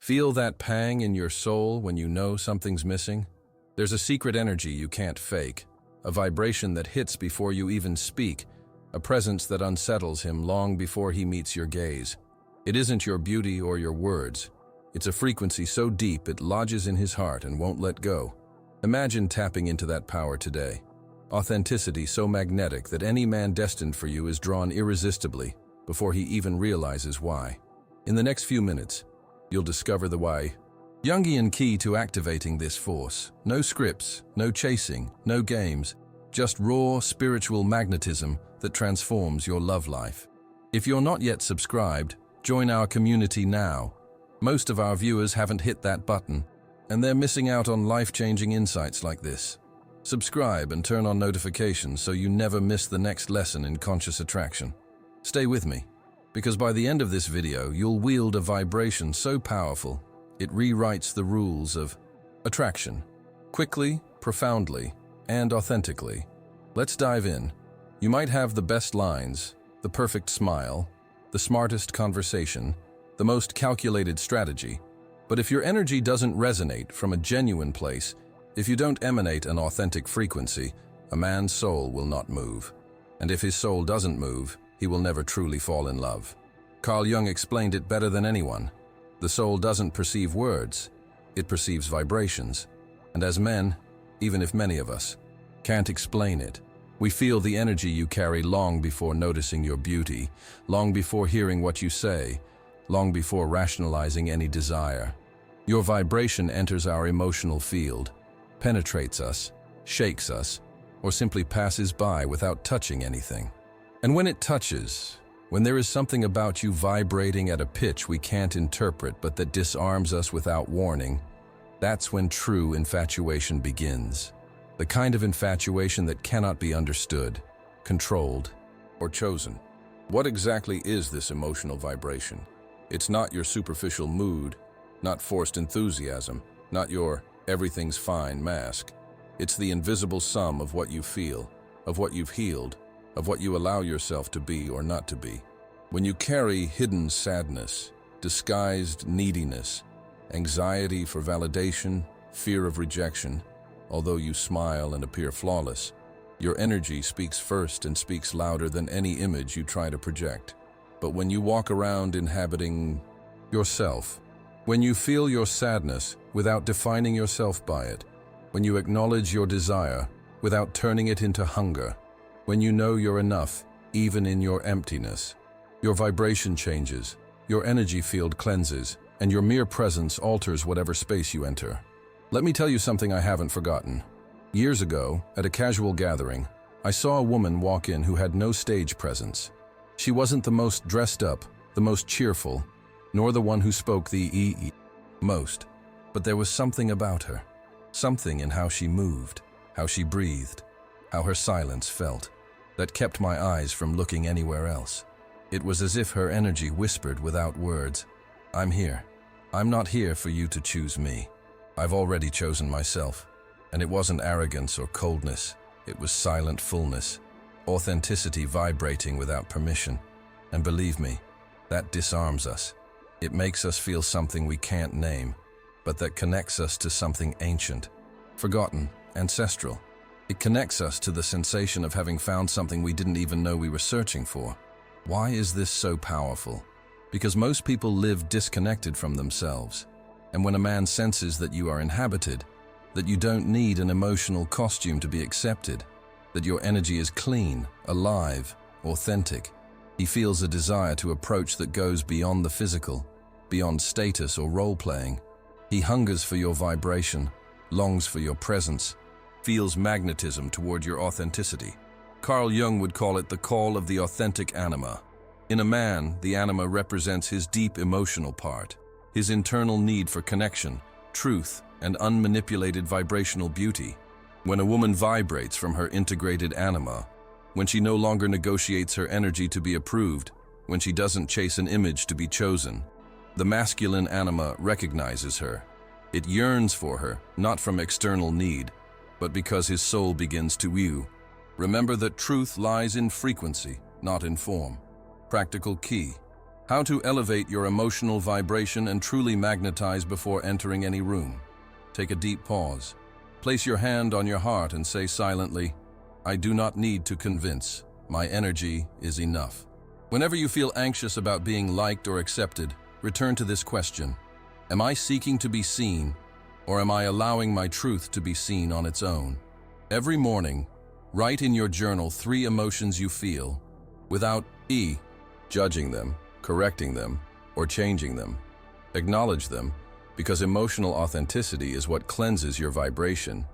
Feel that pang in your soul when you know something's missing? There's a secret energy you can't fake, a vibration that hits before you even speak, a presence that unsettles him long before he meets your gaze. It isn't your beauty or your words. It's a frequency so deep it lodges in his heart and won't let go. Imagine tapping into that power today. Authenticity so magnetic that any man destined for you is drawn irresistibly before he even realizes why. In the next few minutes, you'll discover the why. Jungian key to activating this force. No scripts, no chasing, no games, just raw spiritual magnetism that transforms your love life. If you're not yet subscribed, join our community now. Most of our viewers haven't hit that button, and they're missing out on life-changing insights like this. Subscribe and turn on notifications so you never miss the next lesson in conscious attraction. Stay with me, because by the end of this video, you'll wield a vibration so powerful, it rewrites the rules of attraction, quickly, profoundly, and authentically. Let's dive in. You might have the best lines, the perfect smile, the smartest conversation, the most calculated strategy, but if your energy doesn't resonate from a genuine place, if you don't emanate an authentic frequency, a man's soul will not move. And if his soul doesn't move, he will never truly fall in love. Carl Jung explained it better than anyone. The soul doesn't perceive words, it perceives vibrations. And as men, even if many of us can't explain it, we feel the energy you carry long before noticing your beauty, long before hearing what you say, long before rationalizing any desire. Your vibration enters our emotional field, penetrates us, shakes us, or simply passes by without touching anything. And when it touches, when there is something about you vibrating at a pitch we can't interpret but that disarms us without warning, that's when true infatuation begins. The kind of infatuation that cannot be understood, controlled, or chosen. What exactly is this emotional vibration? It's not your superficial mood, not forced enthusiasm, not your everything's fine mask. It's the invisible sum of what you feel, of what you've healed, of what you allow yourself to be or not to be. When you carry hidden sadness, disguised neediness, anxiety for validation, fear of rejection, although you smile and appear flawless, your energy speaks first and speaks louder than any image you try to project. But when you walk around inhabiting yourself, when you feel your sadness without defining yourself by it, when you acknowledge your desire without turning it into hunger, when you know you're enough, even in your emptiness, your vibration changes, your energy field cleanses, and your mere presence alters whatever space you enter. Let me tell you something I haven't forgotten. Years ago, at a casual gathering, I saw a woman walk in who had no stage presence. She wasn't the most dressed up, the most cheerful, nor the one who spoke the most, but there was something about her, something in how she moved, how she breathed, how her silence felt, that kept my eyes from looking anywhere else. It was as if her energy whispered without words, "I'm here. I'm not here for you to choose me. I've already chosen myself." And it wasn't arrogance or coldness, it was silent fullness, authenticity vibrating without permission. And believe me, that disarms us. It makes us feel something we can't name, but that connects us to something ancient, forgotten, ancestral. It connects us to the sensation of having found something we didn't even know we were searching for. Why is this so powerful? Because most people live disconnected from themselves. And when a man senses that you are inhabited, that you don't need an emotional costume to be accepted, that your energy is clean, alive, authentic, he feels a desire to approach that goes beyond the physical, beyond status or role-playing. He hungers for your vibration, longs for your presence, feels magnetism toward your authenticity. Carl Jung would call it the call of the authentic anima. In a man, the anima represents his deep emotional part, his internal need for connection, truth, and unmanipulated vibrational beauty. When a woman vibrates from her integrated anima, when she no longer negotiates her energy to be approved, when she doesn't chase an image to be chosen, the masculine anima recognizes her. It yearns for her, not from external need, but because his soul begins to woo. Remember that truth lies in frequency, not in form. Practical key. How to elevate your emotional vibration and truly magnetize before entering any room. Take a deep pause. Place your hand on your heart and say silently, "I do not need to convince. My energy is enough." Whenever you feel anxious about being liked or accepted, return to this question. Am I seeking to be seen, or am I allowing my truth to be seen on its own? Every morning, write in your journal 3 emotions you feel, without judging them, correcting them, or changing them. Acknowledge them, because emotional authenticity is what cleanses your vibration.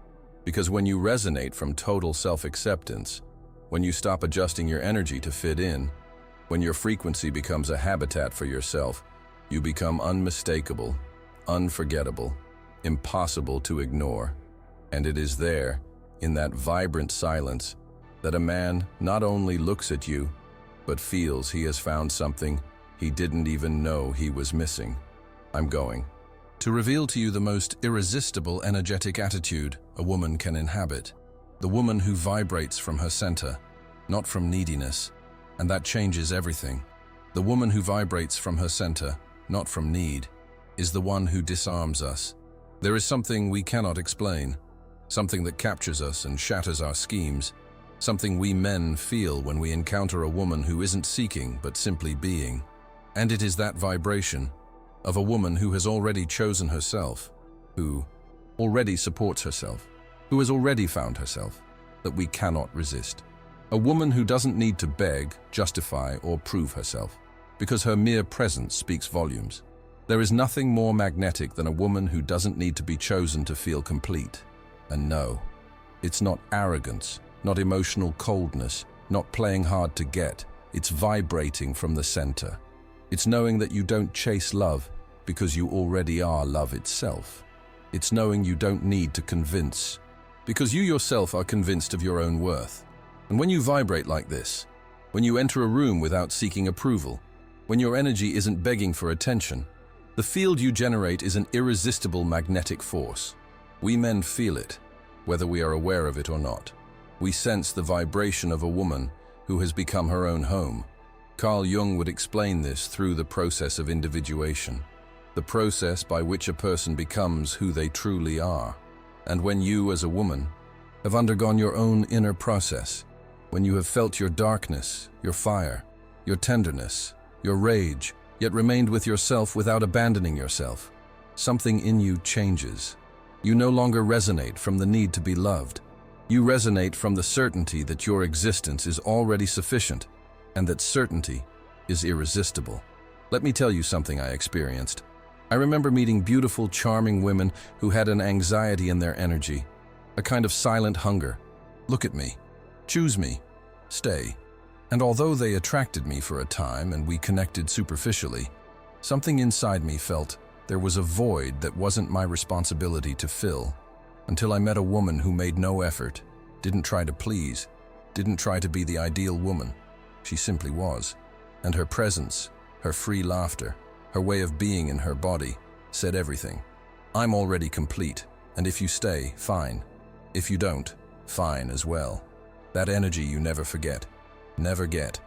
Because when you resonate from total self-acceptance, when you stop adjusting your energy to fit in, when your frequency becomes a habitat for yourself, you become unmistakable, unforgettable, impossible to ignore. And it is there, in that vibrant silence, that a man not only looks at you, but feels he has found something he didn't even know he was missing. I'm going to reveal to you the most irresistible energetic attitude a woman can inhabit. The woman who vibrates from her center, not from neediness, and that changes everything. The woman who vibrates from her center, not from need, is the one who disarms us. There is something we cannot explain, something that captures us and shatters our schemes, something we men feel when we encounter a woman who isn't seeking but simply being. And it is that vibration of a woman who has already chosen herself, who already supports herself, who has already found herself, that we cannot resist. A woman who doesn't need to beg, justify, or prove herself, because her mere presence speaks volumes. There is nothing more magnetic than a woman who doesn't need to be chosen to feel complete. And no, it's not arrogance, not emotional coldness, not playing hard to get. It's vibrating from the center. It's knowing that you don't chase love because you already are love itself. It's knowing you don't need to convince because you yourself are convinced of your own worth. And when you vibrate like this, when you enter a room without seeking approval, when your energy isn't begging for attention, the field you generate is an irresistible magnetic force. We men feel it, whether we are aware of it or not. We sense the vibration of a woman who has become her own home. Carl Jung would explain this through the process of individuation, the process by which a person becomes who they truly are. And when you, as a woman, have undergone your own inner process, when you have felt your darkness, your fire, your tenderness, your rage, yet remained with yourself without abandoning yourself, something in you changes. You no longer resonate from the need to be loved. You resonate from the certainty that your existence is already sufficient, and that certainty is irresistible. Let me tell you something I experienced. I remember meeting beautiful, charming women who had an anxiety in their energy, a kind of silent hunger. Look at me. Choose me. Stay. And although they attracted me for a time and we connected superficially, something inside me felt there was a void that wasn't my responsibility to fill, until I met a woman who made no effort, didn't try to please, didn't try to be the ideal woman. She simply was. And her presence, her free laughter, her way of being in her body, said everything. I'm already complete, and if you stay, fine. If you don't, fine as well. That energy you never forget, never get,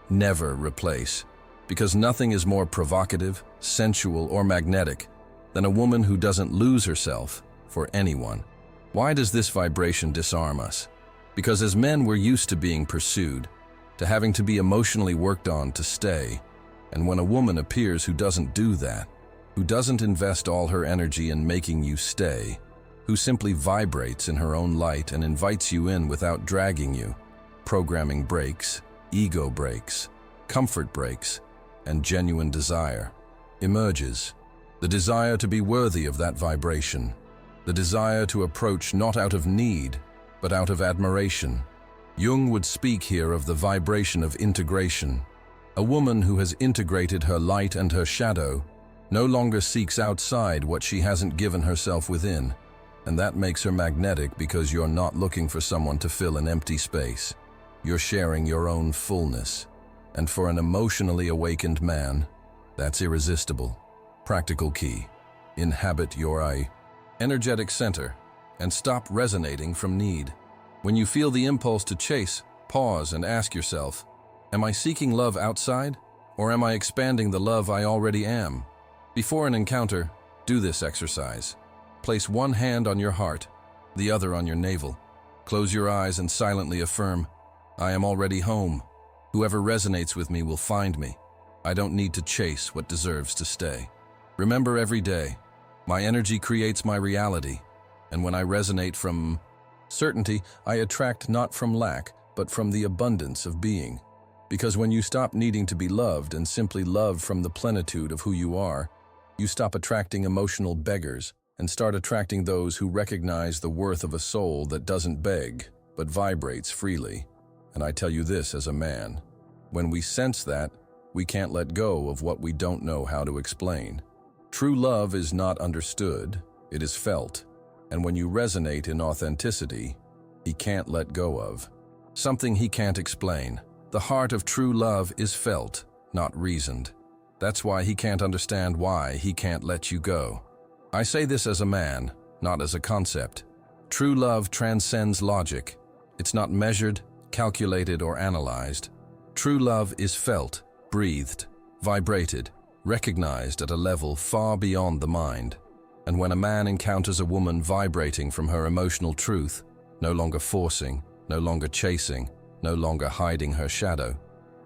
never replace. Because nothing is more provocative, sensual, or magnetic than a woman who doesn't lose herself for anyone. Why does this vibration disarm us? Because as men we're used to being pursued, to having to be emotionally worked on to stay. And when a woman appears who doesn't do that, who doesn't invest all her energy in making you stay, who simply vibrates in her own light and invites you in without dragging you, programming breaks, ego breaks, comfort breaks, and genuine desire emerges. The desire to be worthy of that vibration, the desire to approach not out of need, but out of admiration. Jung would speak here of the vibration of integration. A woman who has integrated her light and her shadow no longer seeks outside what she hasn't given herself within, and that makes her magnetic because you're not looking for someone to fill an empty space. You're sharing your own fullness. And for an emotionally awakened man, that's irresistible. Practical key: inhabit your energetic center and stop resonating from need. When you feel the impulse to chase, pause and ask yourself, am I seeking love outside Or am I expanding the love I already am? Before an encounter, do this exercise. Place one hand on your heart, the other on your navel. Close your eyes and silently affirm, I am already home. Whoever resonates with me will find me. I don't need to chase what deserves to stay. Remember every day, my energy creates my reality, and when I resonate from certainty, I attract not from lack, but from the abundance of being. Because when you stop needing to be loved and simply love from the plenitude of who you are, you stop attracting emotional beggars and start attracting those who recognize the worth of a soul that doesn't beg, but vibrates freely. And I tell you this as a man, when we sense that, we can't let go of what we don't know how to explain. True love is not understood, it is felt. And when you resonate in authenticity, he can't let go of. Something he can't explain. The heart of true love is felt, not reasoned. That's why he can't understand why he can't let you go. I say this as a man, not as a concept. True love transcends logic. It's not measured, calculated, or analyzed. True love is felt, breathed, vibrated, recognized at a level far beyond the mind. And when a man encounters a woman vibrating from her emotional truth, no longer forcing, no longer chasing, no longer hiding her shadow,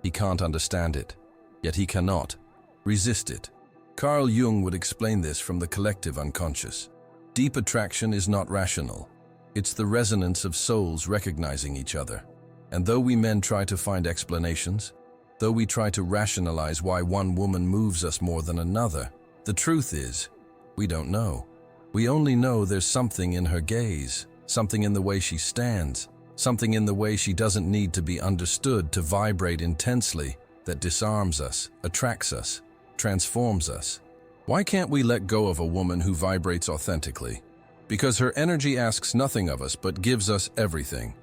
he can't understand it, yet he cannot resist it. Carl Jung would explain this from the collective unconscious. Deep attraction is not rational. It's the resonance of souls recognizing each other. And though we men try to find explanations, though we try to rationalize why one woman moves us more than another, the truth is, we don't know. We only know there's something in her gaze, something in the way she stands, something in the way she doesn't need to be understood to vibrate intensely that disarms us, attracts us, transforms us. Why can't we let go of a woman who vibrates authentically? Because her energy asks nothing of us but gives us everything.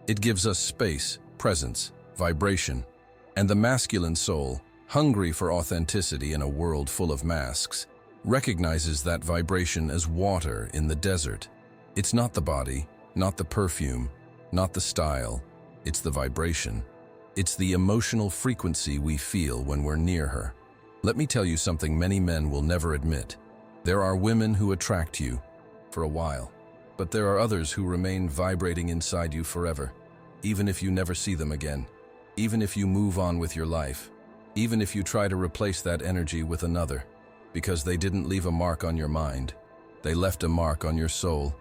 It gives us space, presence, vibration. And the masculine soul, hungry for authenticity in a world full of masks, recognizes that vibration as water in the desert. It's not the body, not the perfume, not the style. It's the vibration. It's the emotional frequency we feel when we're near her. Let me tell you something many men will never admit. There are women who attract you for a while, but there are others who remain vibrating inside you forever, even if you never see them again, even if you move on with your life, even if you try to replace that energy with another, because they didn't leave a mark on your mind. They left a mark on your soul,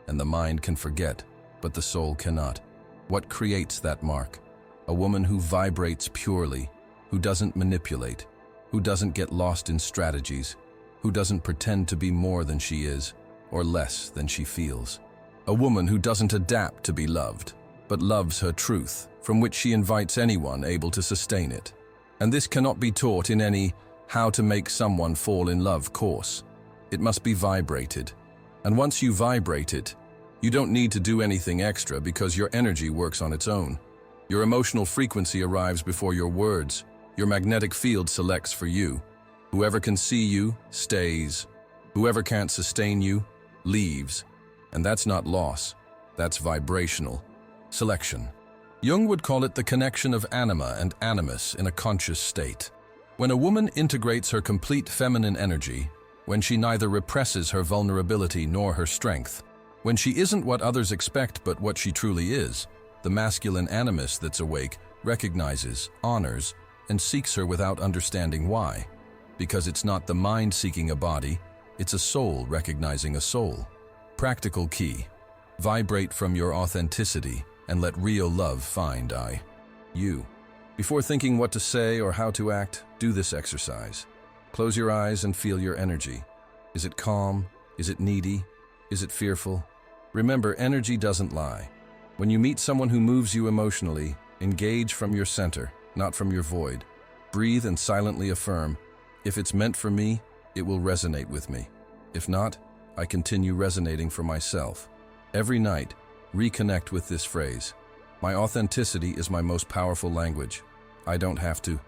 and the mind can forget, but the soul cannot. What creates that mark? A woman who vibrates purely, who doesn't manipulate, who doesn't get lost in strategies, who doesn't pretend to be more than she is, or less than she feels. A woman who doesn't adapt to be loved, but loves her truth, from which she invites anyone able to sustain it. And this cannot be taught in any how to make someone fall in love course. It must be vibrated. And once you vibrate it, you don't need to do anything extra because your energy works on its own. Your emotional frequency arrives before your words. Your magnetic field selects for you. Whoever can see you, stays. Whoever can't sustain you, leaves. And that's not loss. That's vibrational selection. Jung would call it the connection of anima and animus in a conscious state. When a woman integrates her complete feminine energy, when she neither represses her vulnerability nor her strength, when she isn't what others expect but what she truly is, the masculine animus that's awake recognizes, honors, and seeks her without understanding why. Because it's not the mind seeking a body, it's a soul recognizing a soul. Practical key. Vibrate from your authenticity and let real love find you. Before thinking what to say or how to act, do this exercise. Close your eyes and feel your energy. Is it calm? Is it needy? Is it fearful? Remember, energy doesn't lie. When you meet someone who moves you emotionally, engage from your center, not from your void. Breathe and silently affirm, if it's meant for me, it will resonate with me. If not, I continue resonating for myself. Every night, reconnect with this phrase. My authenticity is my most powerful language. I don't have to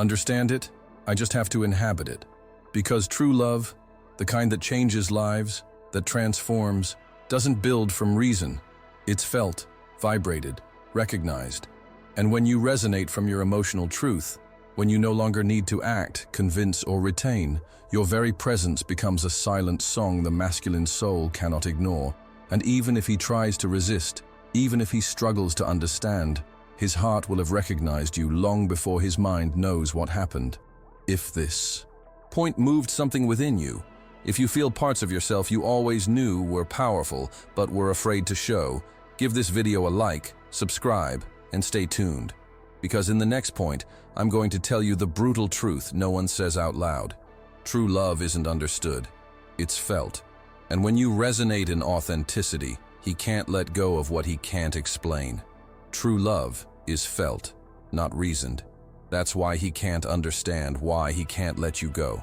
understand it, I just have to inhabit it. Because true love, the kind that changes lives, that transforms, doesn't build from reason. It's felt, vibrated, recognized. And when you resonate from your emotional truth, When you no longer need to act, convince, or retain, your very presence becomes a silent song the masculine soul cannot ignore. And even if he tries to resist, even if he struggles to understand, his heart will have recognized you long before his mind knows what happened. If this point moved something within you, if you feel parts of yourself you always knew were powerful but were afraid to show, give this video a like, subscribe, and stay tuned. Because in the next point, I'm going to tell you the brutal truth no one says out loud. True love isn't understood, it's felt. And when you resonate in authenticity, he can't let go of what he can't explain. True love is felt, not reasoned. That's why he can't understand, why he can't let you go.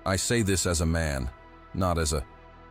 I say this as a man, not as a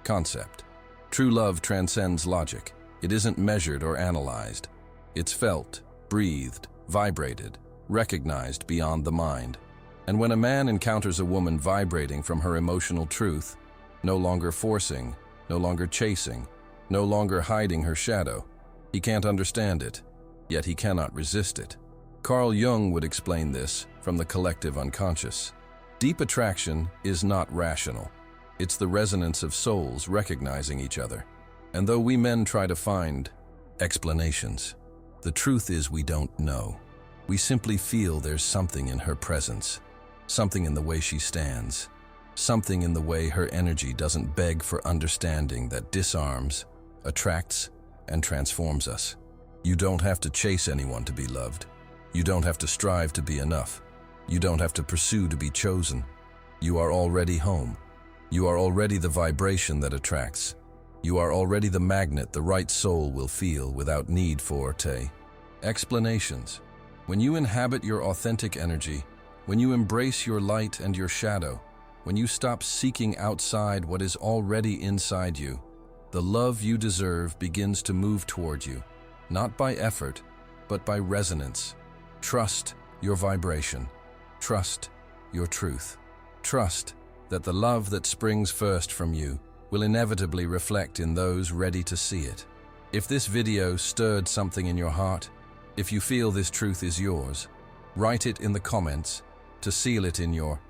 concept. True love transcends logic. It isn't measured or analyzed. It's felt, breathed, vibrated, recognized beyond the mind. And when a man encounters a woman vibrating from her emotional truth, no longer forcing, no longer chasing, no longer hiding her shadow, he can't understand it, yet he cannot resist it. Carl Jung would explain this from the collective unconscious. Deep attraction is not rational. It's the resonance of souls recognizing each other. And though we men try to find explanations, the truth is we don't know. We simply feel there's something in her presence, something in the way she stands, something in the way her energy doesn't beg for understanding that disarms, attracts, and transforms us. You don't have to chase anyone to be loved. You don't have to strive to be enough. You don't have to pursue to be chosen. You are already home. You are already the vibration that attracts. You are already the magnet the right soul will feel without need for explanations. When you inhabit your authentic energy, when you embrace your light and your shadow, when you stop seeking outside what is already inside you, the love you deserve begins to move toward you, not by effort, but by resonance. Trust your vibration. Trust your truth. Trust that the love that springs first from you will inevitably reflect in those ready to see it. If this video stirred something in your heart, if you feel this truth is yours, write it in the comments to seal it in your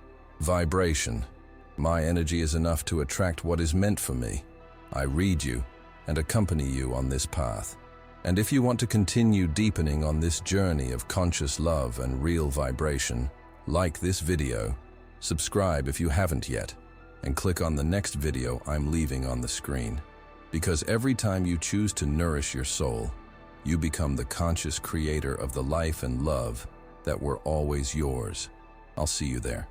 vibration. My energy is enough to attract what is meant for me. I read you and accompany you on this path. And if you want to continue deepening on this journey of conscious love and real vibration, like this video, subscribe if you haven't yet, and click on the next video I'm leaving on the screen. Because every time you choose to nourish your soul, you become the conscious creator of the life and love that were always yours. I'll see you there.